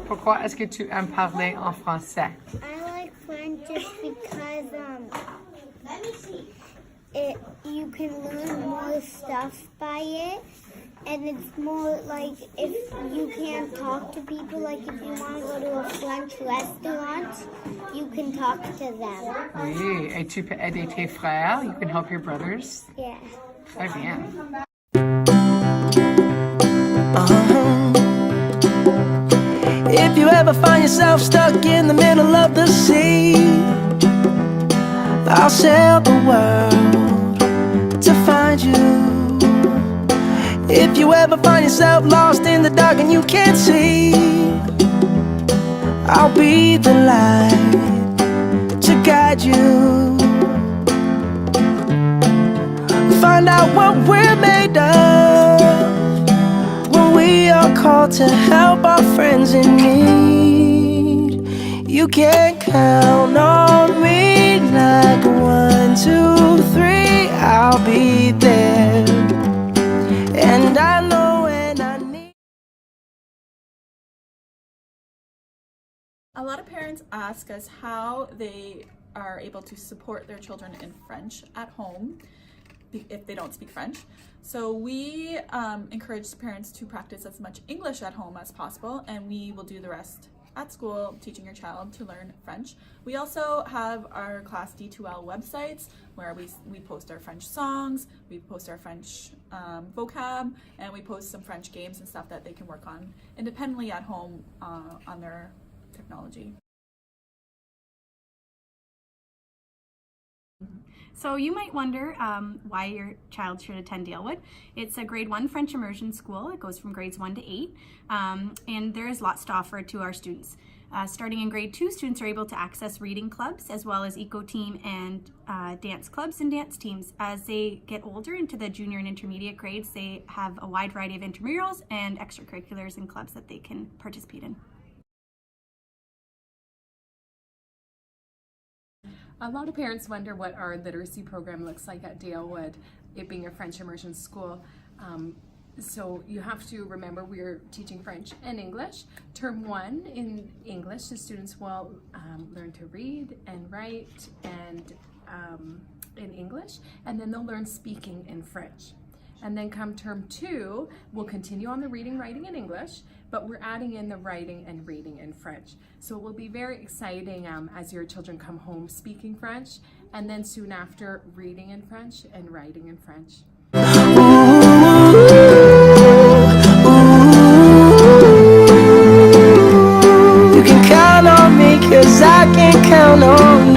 Pourquoi est-ce que tu aimes parler en français? I like French just because you can learn more stuff by it, and it's more like if you can't talk to people, like if you want to go to a French restaurant, you can talk to them. Oui, et tu peux aider tes frères. You can help your brothers. Yeah. Très bien. If you ever find yourself stuck in the middle of the sea, I'll sail the world to find you. If you ever find yourself lost in the dark and you can't see, I'll be the light to guide you. Find out what we're made of when we are called to help our friends in need. You can count on me like 1, 2, 3, I'll be there. And I know when I need. A lot of parents ask us how they are able to support their children in French at home if they don't speak French. So we encourage parents to practice as much English at home as possible, and we will do the rest at school, teaching your child to learn French. We also have our Class D2L websites where we post our French songs, we post our French vocab, and we post some French games and stuff that they can work on independently at home on their technology. So you might wonder why your child should attend Dalewood. It's a grade 1 French immersion school. It goes from grades 1 to 8, and there is lots to offer to our students. Starting in grade 2, students are able to access reading clubs as well as eco team and dance clubs and dance teams. As they get older into the junior and intermediate grades, they have a wide variety of intramurals and extracurriculars and clubs that they can participate in. A lot of parents wonder what our literacy program looks like at Dalewood, it being a French immersion school. So you have to remember we're teaching French and English. Term 1 in English, the students will learn to read and write and in English, and then they'll learn speaking in French. And then come term 2, we'll continue on the reading, writing in English, but we're adding in the writing and reading in French. So it will be very exciting as your children come home speaking French, and then soon after reading in French and writing in French. You can count on me 'cause I can count on you.